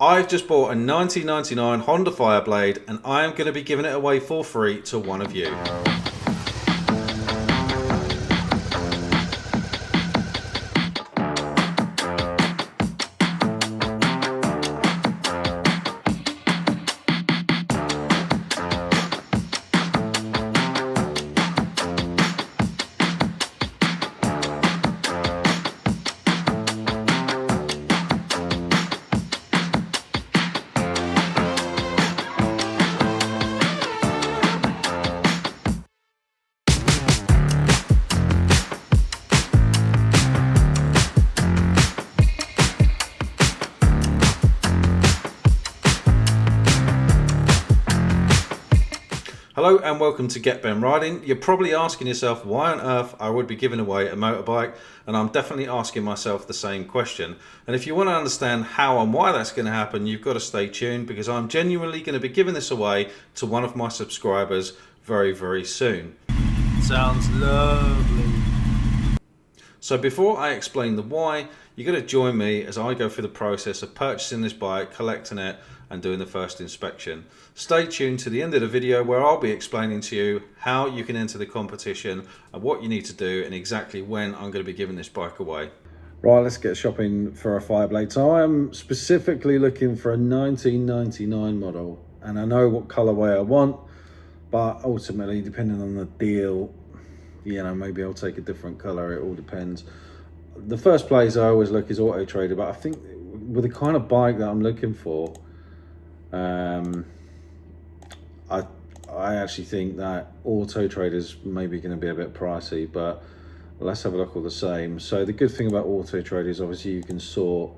I've just bought a 1999 Honda Fireblade and I am going to be giving it away for free to one of you. Hello and welcome to Get Ben Riding. You're probably asking yourself why on earth I would be giving away a motorbike, and I'm definitely asking myself the same question. And if you want to understand how and why that's going to happen, you've got to stay tuned, because I'm genuinely going to be giving this away to one of my subscribers very, very soon. Sounds lovely. So before I explain the why, you're going to join me as I go through the process of purchasing this bike, collecting it, and doing the first inspection. Stay tuned to the end of the video where I'll be explaining to you how you can enter the competition and what you need to do and exactly when I'm going to be giving this bike away. Right, let's get shopping for a Fireblade. So I am specifically looking for a 1999 model, and I know what colourway I want, but ultimately, depending on the deal, you know, maybe I'll take a different colour. It all depends. The first place I always look is Auto Trader, but I think with the kind of bike that I'm looking for, I actually think that Auto Trader's maybe going to be a bit pricey, but let's have a look all the same. So the good thing about Auto Trader is obviously you can sort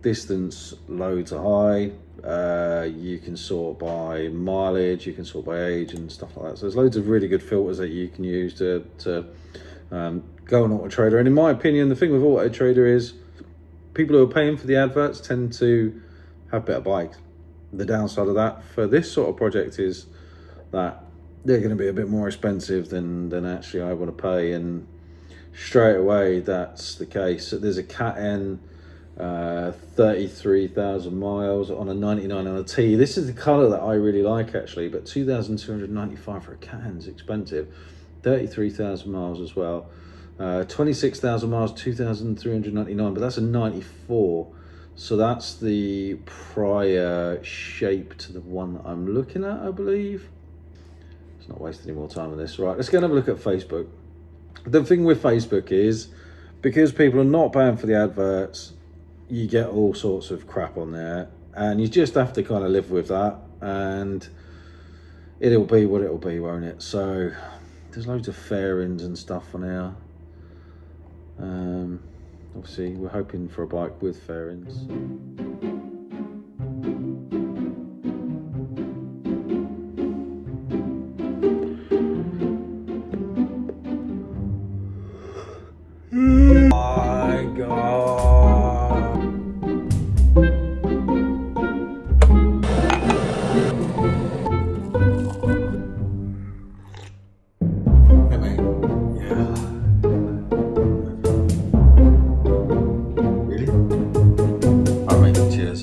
distance low to high, you can sort by mileage, you can sort by age and stuff like that. So there's loads of really good filters that you can use to go on Auto Trader. And in my opinion, the thing with Auto Trader is people who are paying for the adverts tend to have better bikes. The downside of that for this sort of project is that they're going to be a bit more expensive than actually I want to pay, and straight away that's the case. So there's a Cat N 33,000 miles on a 99 on a T. This is the colour that I really like actually, but 2,295 for a Cat N is expensive. 33,000 miles as well. 26,000 miles, 2,399, but that's a 94. So that's the prior shape to the one that I'm looking at, I believe. Let's not waste any more time on this. Right, let's go and have a look at Facebook. The thing with Facebook is, because people are not paying for the adverts, you get all sorts of crap on there, and you just have to kind of live with that, and it'll be what it'll be, won't it? So there's loads of fairings and stuff on here. Obviously, we're hoping for a bike with fairings. My God. Hey, mate. Yeah. Cheers.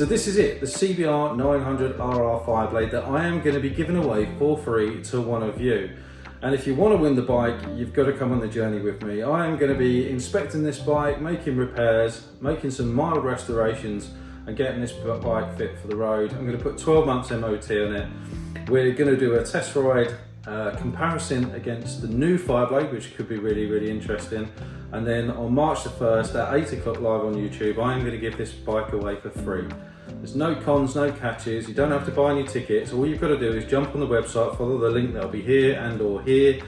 So this is it, the CBR900RR Fireblade that I am going to be giving away for free to one of you. And if you want to win the bike, you've got to come on the journey with me. I am going to be inspecting this bike, making repairs, making some mild restorations, and getting this bike fit for the road. I'm going to put 12 months MOT on it. We're going to do a test ride comparison against the new Fireblade, which could be really, really interesting. And then on March the 1st at 8 o'clock live on YouTube, I am going to give this bike away for free. There's no cons, no catches. You don't have to buy any tickets. All you've got to do is jump on the website, follow the link that'll be here and or here.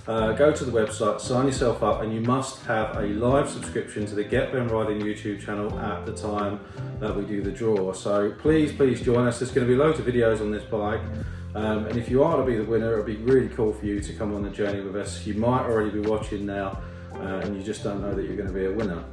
Go to the website, sign yourself up, and you must have a live subscription to the Get Ben Riding YouTube channel at the time that we do the draw. So please join us. There's going to be loads of videos on this bike. And if you are to be the winner, it'll be really cool for you to come on the journey with us. You might already be watching now and you just don't know that you're going to be a winner.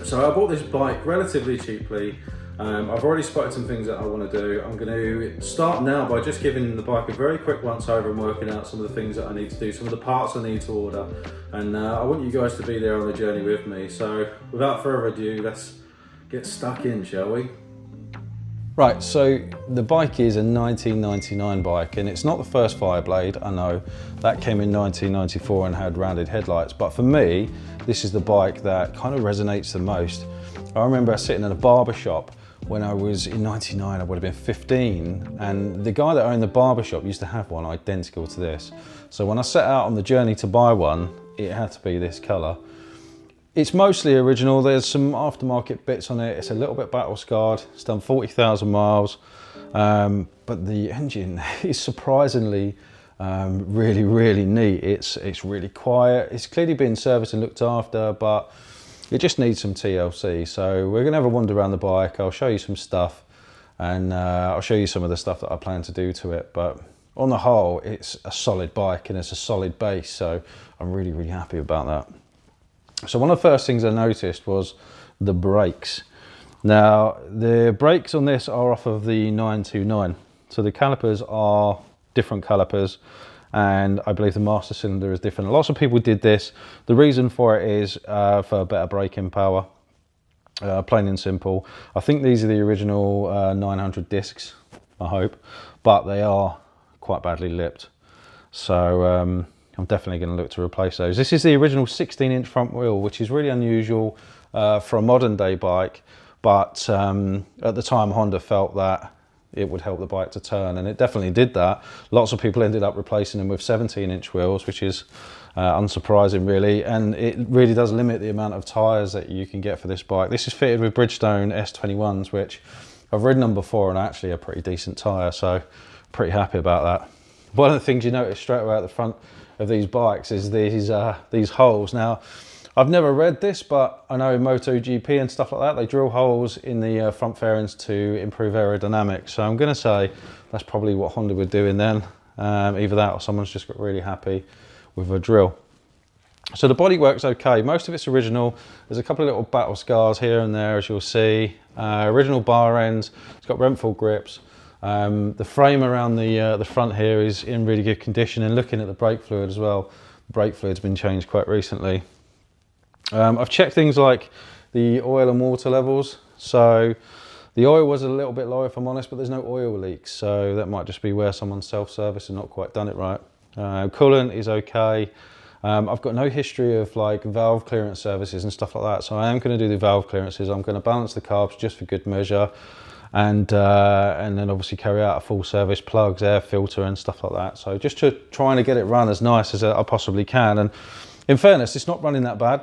So I bought this bike relatively cheaply. I've already spotted some things that I want to do. I'm going to start now by just giving the bike a very quick once over and working out some of the things that I need to do, some of the parts I need to order. And I want you guys to be there on the journey with me. So without further ado, let's get stuck in, shall we? Right, so the bike is a 1999 bike, and it's not the first Fireblade, I know. That came in 1994 and had rounded headlights, but for me, this is the bike that kind of resonates the most. I remember sitting in a barber shop when I was in 99, I would have been 15, and the guy that owned the barber shop used to have one identical to this. So when I set out on the journey to buy one, it had to be this colour. It's mostly original. There's some aftermarket bits on it. It's a little bit battle scarred. It's done 40,000 miles, but the engine is surprisingly really neat. It's really quiet. It's clearly been serviced and looked after, but it just needs some TLC. So we're gonna have a wander around the bike. I'll show you some stuff, and I'll show you some of the stuff that I plan to do to it. But on the whole, it's a solid bike and it's a solid base. So I'm really happy about that. So one of the first things I noticed was the brakes. Now, the brakes on this are off of the 929. So the calipers are different calipers, and I believe the master cylinder is different. Lots of people did this. The reason for it is for better braking power, plain and simple. I think these are the original 900 discs, I hope, but they are quite badly lipped. So I'm definitely going to look to replace those. This is the original 16-inch front wheel, which is really unusual for a modern day bike, but at the time Honda felt that it would help the bike to turn, and it definitely did that. Lots of people ended up replacing them with 17-inch wheels, which is unsurprising really, and it really does limit the amount of tyres that you can get for this bike. This is fitted with Bridgestone S21s, which I've ridden them before and actually a pretty decent tyre, so pretty happy about that. One of the things you notice straight away at the front of these bikes is these holes. Now, I've never read this, but I know in MotoGP and stuff like that, they drill holes in the front fairings to improve aerodynamics. So I'm going to say that's probably what Honda were doing then. Either that or someone's just got really happy with a drill. So the body works okay. Most of it's original. There's a couple of little battle scars here and there, as you'll see. Original bar ends. It's got Renthal grips. The frame around the front here is in really good condition, and looking at the brake fluid as well, the brake fluid's been changed quite recently. I've checked things like the oil and water levels. So the oil was a little bit low, if I'm honest, but there's no oil leaks, so that might just be where someone's self-serviced and not quite done it right. Coolant is okay. I've got no history of like valve clearance services and stuff like that, so I am going to do the valve clearances. I'm going to balance the carbs just for good measure. And then obviously carry out a full service, plugs, air filter and stuff like that. So just trying to get it run as nice as I possibly can. And in fairness, it's not running that bad.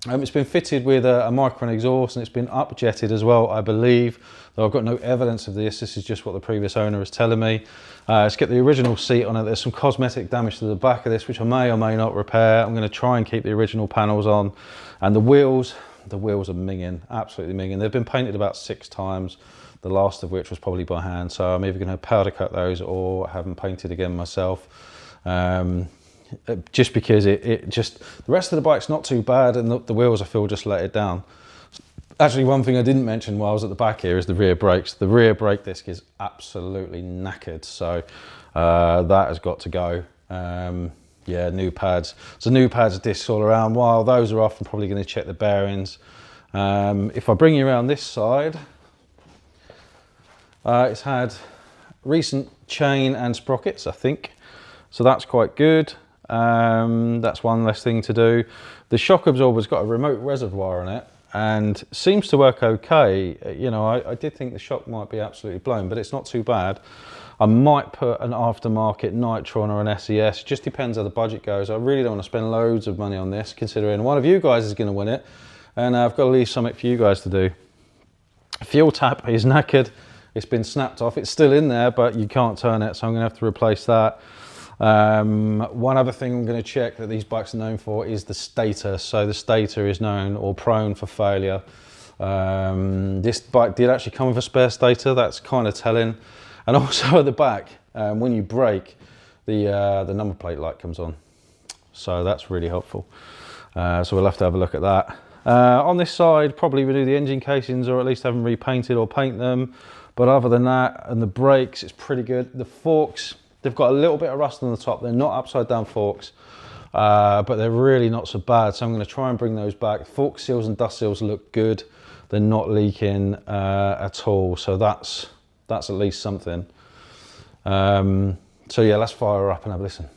It's been fitted with a Micron exhaust, and it's been up jetted as well, I believe, though I've got no evidence of this. This is just what the previous owner is telling me. Let's get the original seat on it. There's some cosmetic damage to the back of this, which I may or may not repair. I'm going to try and keep the original panels on. And the wheels are minging, absolutely minging. They've been painted about 6 times, the last of which was probably by hand. So I'm either going to powder coat those or have them painted again myself. Just because the rest of the bike's not too bad, and the wheels I feel just let it down. Actually, one thing I didn't mention while I was at the back here is the rear brakes. The rear brake disc is absolutely knackered, so that has got to go. Yeah, new pads. So new pads, discs all around. While those are off, I'm probably going to check the bearings. If I bring you around this side, it's had recent chain and sprockets, I think. So that's quite good. That's one less thing to do. The shock absorber's got a remote reservoir on it and seems to work okay. You know, I did think the shock might be absolutely blown, but it's not too bad. I might put an aftermarket Nitron or an SES. It just depends how the budget goes. I really don't want to spend loads of money on this, considering one of you guys is going to win it, and I've got to leave something for you guys to do. Fuel tap is knackered. It's been snapped off. It's still in there, but you can't turn it, so I'm going to have to replace that. One other thing I'm going to check that these bikes are known for is the stator. So the stator is known or prone for failure. This bike did actually come with a spare stator. That's kind of telling. And also at the back, when you brake, the number plate light comes on. So that's really helpful. So we'll have to have a look at that. On this side, probably renew the engine casings or at least have them repainted or paint them. But other than that, and the brakes, it's pretty good. The forks, they've got a little bit of rust on the top. They're not upside down forks, but they're really not so bad. So I'm going to try and bring those back. Fork seals and dust seals look good. They're not leaking at all. So that's at least something. So yeah, let's fire her up and have a listen.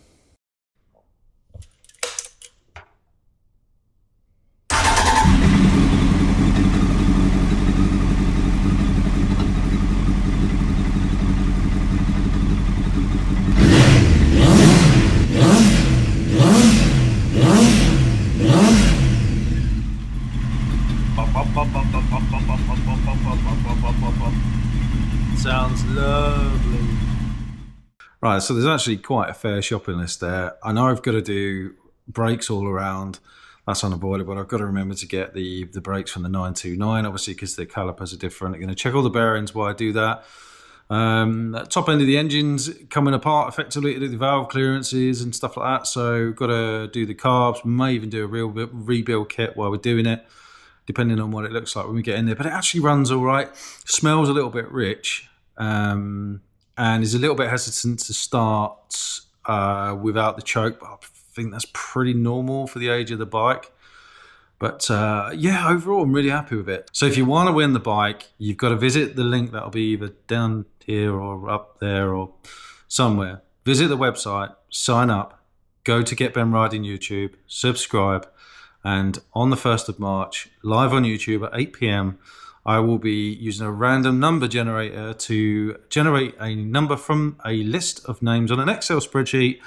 Sounds lovely. Right, so there's actually quite a fair shopping list there. I know I've got to do brakes all around. That's unavoidable. I've got to remember to get the brakes from the 929, obviously, because the calipers are different. I'm going to check all the bearings while I do that. Top end of the engine's coming apart effectively to do the valve clearances and stuff like that. So got to do the carbs. May even do a real rebuild kit while we're doing it, depending on what it looks like when we get in there. But it actually runs all right. Smells a little bit rich, and is a little bit hesitant to start without the choke. But I think that's pretty normal for the age of the bike. But yeah, overall, I'm really happy with it. So if you want to win the bike, you've got to visit the link that'll be either down here or up there or somewhere. Visit the website, sign up, go to Get Ben Riding YouTube, subscribe. And on the 1st of March, live on YouTube at 8 PM, I will be using a random number generator to generate a number from a list of names on an Excel spreadsheet.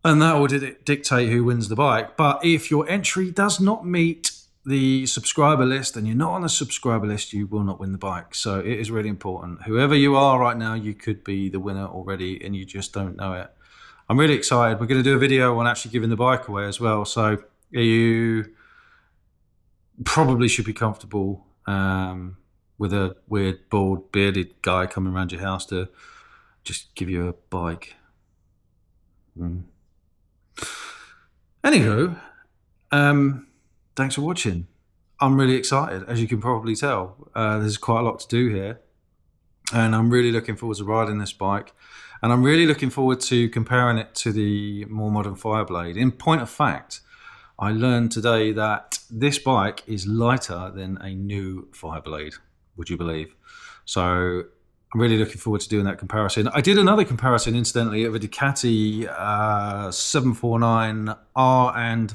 And that will dictate who wins the bike. But if your entry does not meet the subscriber list and you're not on the subscriber list, you will not win the bike. So it is really important. Whoever you are right now, you could be the winner already and you just don't know it. I'm really excited. We're going to do a video on actually giving the bike away as well. So you probably should be comfortable with a weird, bald, bearded guy coming around your house to just give you a bike. Anywho, thanks for watching. I'm really excited, as you can probably tell. There's quite a lot to do here, and I'm really looking forward to riding this bike, and I'm really looking forward to comparing it to the more modern Fireblade. In point of fact, I learned today that this bike is lighter than a new Fireblade, would you believe? So I'm really looking forward to doing that comparison. I did another comparison, incidentally, of a Ducati 749R and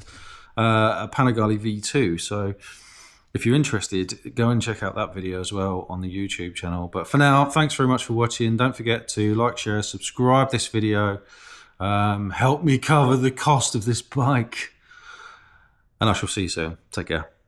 a Panigale V2. So if you're interested, go and check out that video as well on the YouTube channel. But for now, thanks very much for watching. Don't forget to like, share, subscribe this video. Help me cover the cost of this bike. And I shall see you soon. Take care.